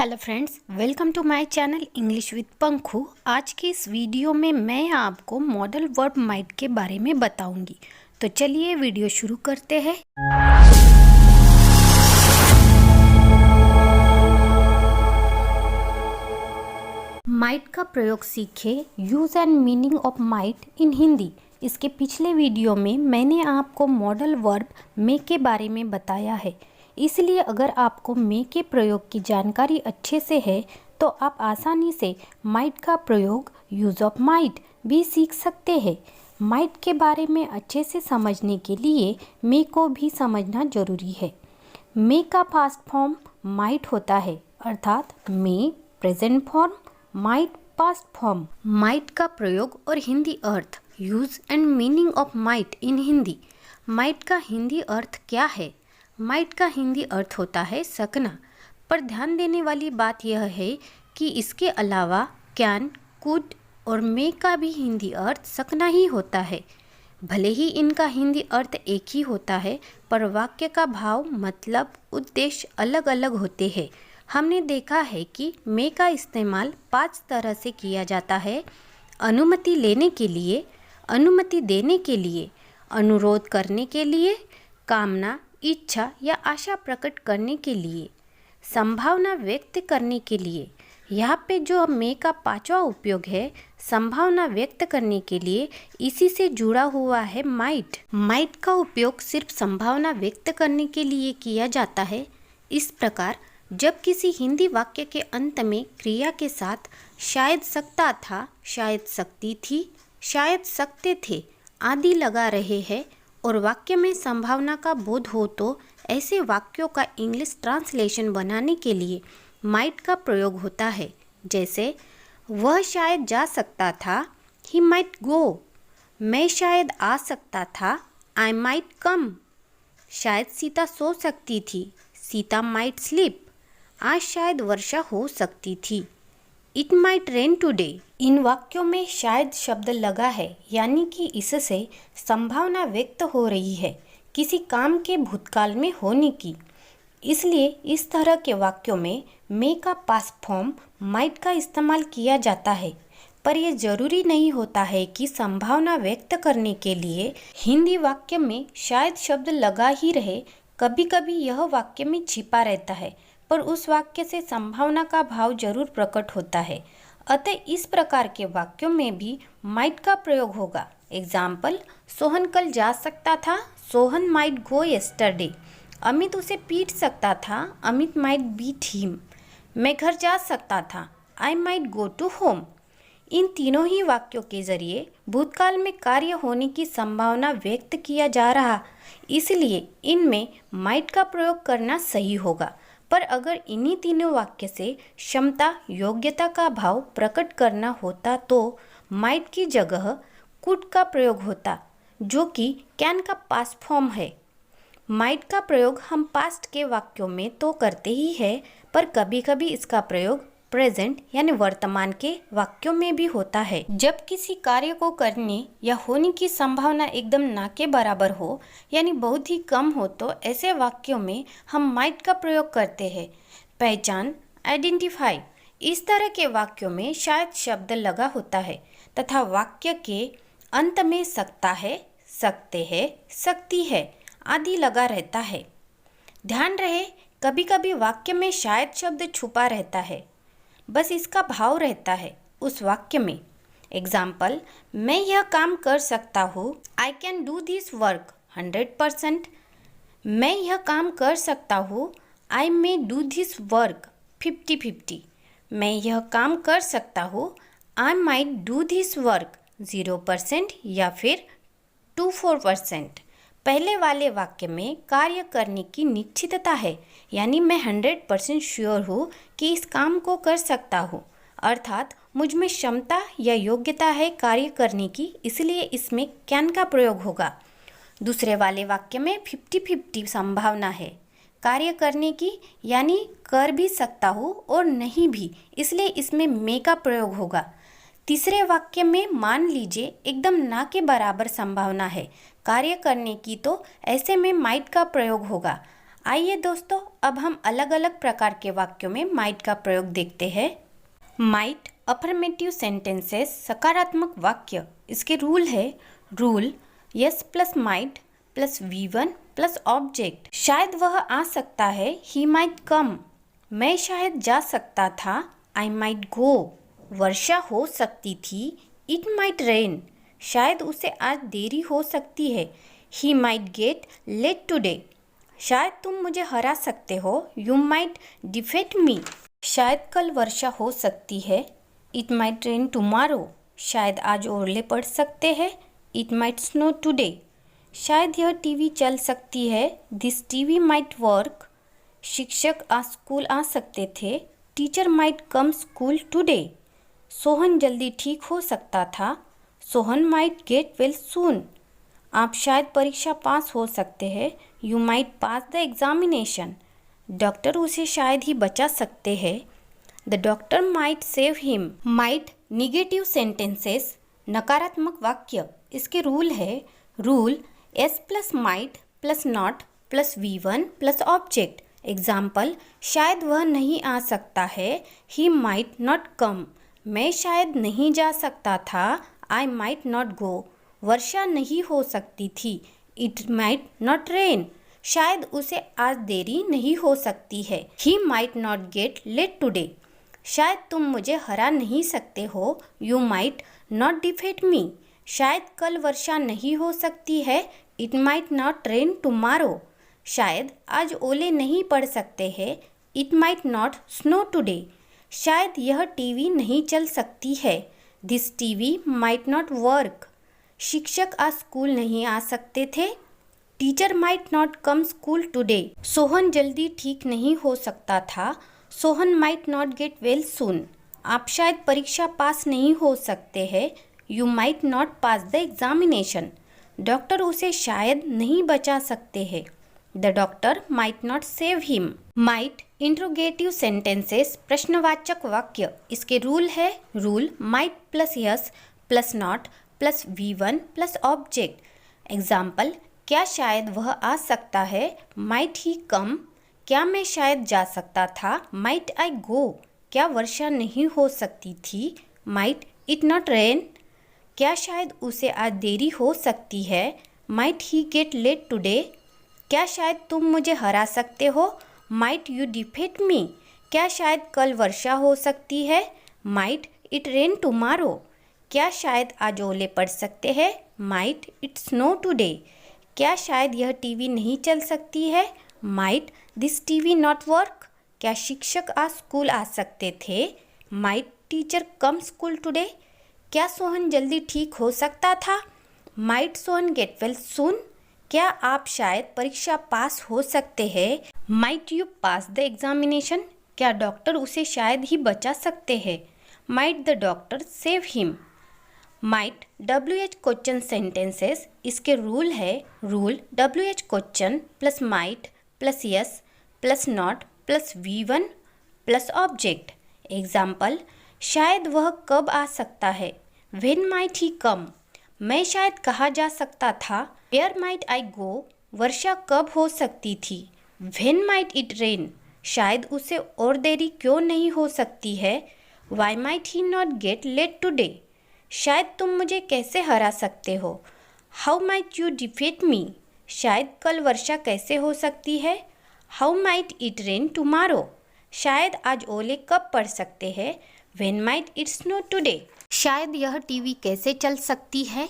Hello friends, welcome to my channel English with Pankhu. आज की इस वीडियो में मैं आपको मॉडल वर्ब माइट के बारे में बताऊंगी। तो चलिए वीडियो शुरू करते हैं। माइट का प्रयोग सीखे। Use and meaning of might in Hindi. इसके पिछले वीडियो में मैंने आपको मॉडल वर्ब मे के बारे में बताया है, इसलिए अगर आपको मे के प्रयोग की जानकारी अच्छे से है तो आप आसानी से माइट का प्रयोग यूज़ ऑफ माइट भी सीख सकते हैं। माइट के बारे में अच्छे से समझने के लिए मे को भी समझना जरूरी है। मे का पास्ट फॉर्म माइट होता है, अर्थात may present form, might past form. Might का प्रयोग और हिंदी अर्थ। Use and meaning of might in Hindi. Might का हिंदी अर्थ क्या है? माइट का हिंदी अर्थ होता है सकना, पर ध्यान देने वाली बात यह है कि इसके अलावा कैन, कुड और मे का भी हिंदी अर्थ सकना ही होता है। भले ही इनका हिंदी अर्थ एक ही होता है, पर वाक्य का भाव, मतलब, उद्देश्य अलग अलग होते हैं। हमने देखा है कि मे का इस्तेमाल 5 तरह से किया जाता है: अनुमति लेने के लिए, अनुमति देने के लिए, अनुरोध करने के लिए, कामना, इच्छा या आशा प्रकट करने के लिए, संभावना व्यक्त करने के लिए। यहाँ पे जो मे का 5वां उपयोग है, संभावना व्यक्त करने के लिए, इसी से जुड़ा हुआ है माइट। माइट का उपयोग सिर्फ संभावना व्यक्त करने के लिए किया जाता है। इस प्रकार जब किसी हिंदी वाक्य के अंत में क्रिया के साथ शायद सकता था, शायद सकती थी, शायद सकते थे आदि लगा रहे हैं और वाक्य में संभावना का बोध हो, तो ऐसे वाक्यों का इंग्लिश ट्रांसलेशन बनाने के लिए माइट का प्रयोग होता है। जैसे, वह शायद जा सकता था, ही माइट गो। मैं शायद आ सकता था, आई माइट कम। शायद सीता सो सकती थी, सीता माइट स्लीप। आज शायद वर्षा हो सकती थी, इट माइट रेन टुडे। इन वाक्यों में शायद शब्द लगा है, यानी कि इससे संभावना व्यक्त हो रही है किसी काम के भूतकाल में होने की। इसलिए इस तरह के वाक्यों में मे का पास्ट फॉर्म माइट का इस्तेमाल किया जाता है। पर यह जरूरी नहीं होता है कि संभावना व्यक्त करने के लिए हिंदी वाक्य में शायद शब्द लगा ही रहे। कभी कभी यह वाक्य में छिपा रहता है, पर उस वाक्य से संभावना का भाव जरूर प्रकट होता है। अतः इस प्रकार के वाक्यों में भी माइट का प्रयोग होगा। एग्जाम्पल, सोहन कल जा सकता था, Sohan might go yesterday. Amit उसे पीट सकता था, अमित माइट बीट हिम। मैं घर जा सकता था, I might go to home. इन तीनों ही वाक्यों के जरिए भूतकाल में कार्य होने की संभावना व्यक्त किया जा रहा, इसलिए इनमें माइट का प्रयोग करना सही होगा। पर अगर इन्हीं तीनों वाक्य से क्षमता, योग्यता का भाव प्रकट करना होता तो माइट की जगह कुड का प्रयोग होता, जो कि कैन का पास्ट फॉर्म है। माइट का प्रयोग हम पास्ट के वाक्यों में तो करते ही है, पर कभी कभी इसका प्रयोग प्रेजेंट यानी वर्तमान के वाक्यों में भी होता है। जब किसी कार्य को करने या होने की संभावना एकदम ना के बराबर हो, यानी बहुत ही कम हो, तो ऐसे वाक्यों में हम माइट का प्रयोग करते हैं। पहचान, आइडेंटिफाई। इस तरह के वाक्यों में शायद शब्द लगा होता है तथा वाक्य के अंत में सकता है, सकते हैं, सकती है आदि लगा रहता है। ध्यान रहे, कभी कभी वाक्य में शायद शब्द छुपा रहता है, बस इसका भाव रहता है उस वाक्य में। एग्जाम्पल, मैं यह काम कर सकता हूँ, I can do this work 100%। मैं यह काम कर सकता हूँ, आई मे डू दिस वर्क 50-50। मैं यह काम कर सकता हूँ, I might do this work 0% या फिर 2-4%। पहले वाले वाक्य में कार्य करने की निश्चितता है, यानी मैं 100% श्योर हूँ कि इस काम को कर सकता हूँ, अर्थात मुझ में क्षमता या योग्यता है कार्य करने की, इसलिए इसमें कैन का प्रयोग होगा। दूसरे वाले वाक्य में 50-50 संभावना है कार्य करने की, यानी कर भी सकता हूँ और नहीं भी, इसलिए इसमें मे का प्रयोग होगा। तीसरे वाक्य में मान लीजिए एकदम ना के बराबर संभावना है कार्य करने की, तो ऐसे में माइट का प्रयोग होगा। आइए दोस्तों, अब हम अलग अलग प्रकार के वाक्यों में माइट का प्रयोग देखते हैं। माइट अफर्मेटिव सेंटेंसेस सकारात्मक वाक्य। इसके रूल है rule yes plus might plus V1 plus object. शायद वह आ सकता है, ही माइट कम। मैं शायद जा सकता था, आई माइट गो। वर्षा हो सकती थी, इट माइट रेन। शायद उसे आज देरी हो सकती है, he might get late today. शायद तुम मुझे हरा सकते हो, यू माइट डिफीट मी। शायद कल वर्षा हो सकती है, इट माइट रेन टुमारो। शायद आज ओले पड़ सकते हैं, इट माइट स्नो टुडे। शायद यह टीवी चल सकती है, दिस टीवी माइट वर्क। शिक्षक आज स्कूल आ सकते थे, teacher might come school today. Sohan जल्दी ठीक हो सकता था, Sohan might get well soon. आप शायद परीक्षा पास हो सकते हैं, you might pass the examination. Doctor उसे शायद ही बचा सकते हैं, the doctor might save him. Might negative sentences नकारात्मक वाक्य। इसके रूल है rule S plus might plus not plus V1 plus object. Example, शायद वह नहीं आ सकता है, ही माइट नॉट कम। मैं शायद नहीं जा सकता था, आई माइट नॉट गो। वर्षा नहीं हो सकती थी, इट माइट नॉट रेन। शायद उसे आज देरी नहीं हो सकती है, he might not get late today. शायद तुम मुझे हरा नहीं सकते हो, you might not defeat me. शायद कल वर्षा नहीं हो सकती है, it might not rain tomorrow. शायद आज ओले नहीं पड़ सकते हैं, it might not snow today. शायद यह टीवी नहीं चल सकती है, this TV might not work. शिक्षक आज स्कूल नहीं आ सकते थे, teacher might not come school today. Sohan जल्दी ठीक नहीं हो सकता था, Sohan might not gate well soon. आप शायद परीक्षा पास नहीं हो सकते हैं, you might not pass the examination. Doctor उसे शायद नहीं बचा सकते हैं, the doctor might not save him. Might interrogative sentences प्रश्नवाचक वाक्य। इसके रूल है rule might plus yes plus not plus V1 plus object. Example, क्या शायद वह आ सकता है, माइट ही कम। क्या मैं शायद जा सकता था, माइट आई गो। क्या वर्षा नहीं हो सकती थी, माइट इट नॉट रेन। क्या शायद उसे आज देरी हो सकती है, माइट ही गेट लेट टुडे। क्या शायद तुम मुझे हरा सकते हो, माइट यू डिफीट मी। क्या शायद कल वर्षा हो सकती है, माइट इट रेन टुमारो। क्या शायद आज ओले पड़ सकते हैं, माइट इट स्नो टुडे। क्या शायद यह टीवी नहीं चल सकती है, might this TV not work. क्या शिक्षक आज स्कूल आ सकते थे, माइट टीचर कम स्कूल टुडे। क्या सोहन जल्दी ठीक हो सकता था, माइट सोहन गेट वेल सून। क्या आप शायद परीक्षा पास हो सकते हैं, might you pass the examination. क्या डॉक्टर उसे शायद ही बचा सकते हैं, might the doctor save him. Might WH question sentences. इसके रूल है rule WH question plus might plus yes plus not plus V1 plus object. Example, शायद वह कब आ सकता है, व्हेन माइट ही कम। मैं शायद कहा जा सकता था, वेयर माइट आई गो। वर्षा कब हो सकती थी, व्हेन माइट इट रेन। शायद उसे और देरी क्यों नहीं हो सकती है, why might he not get late today. शायद तुम मुझे कैसे हरा सकते हो, how might you defeat me. शायद कल वर्षा कैसे हो सकती है, how might it rain tomorrow. शायद आज ओले कब पड़ सकते हैं, when might it snow today. शायद यह टीवी कैसे चल सकती है,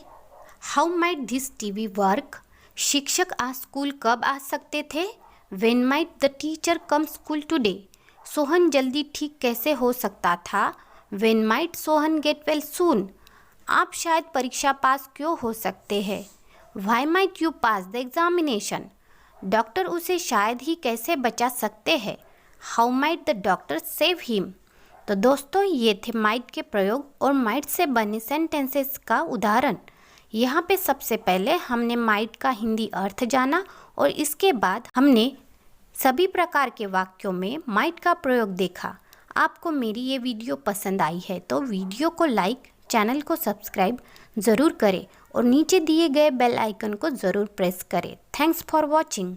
how might this TV work. शिक्षक आज स्कूल कब आ सकते थे, when might the teacher come school today. Sohan जल्दी ठीक कैसे हो सकता था, when might Sohan get well soon. आप शायद परीक्षा पास क्यों हो सकते हैं, why might you pass the examination. Doctor उसे शायद ही कैसे बचा सकते हैं, how might the doctor save him. तो दोस्तों, ये थे माइट के प्रयोग और माइट से बने सेंटेंसेस का उदाहरण। यहाँ पे सबसे पहले हमने माइट का हिंदी अर्थ जाना और इसके बाद हमने सभी प्रकार के वाक्यों में माइट का प्रयोग देखा। आपको मेरी ये वीडियो पसंद आई है तो वीडियो को लाइक, चैनल को सब्सक्राइब ज़रूर करें और नीचे दिए गए बेल आइकन को ज़रूर प्रेस करें। Thanks for watching.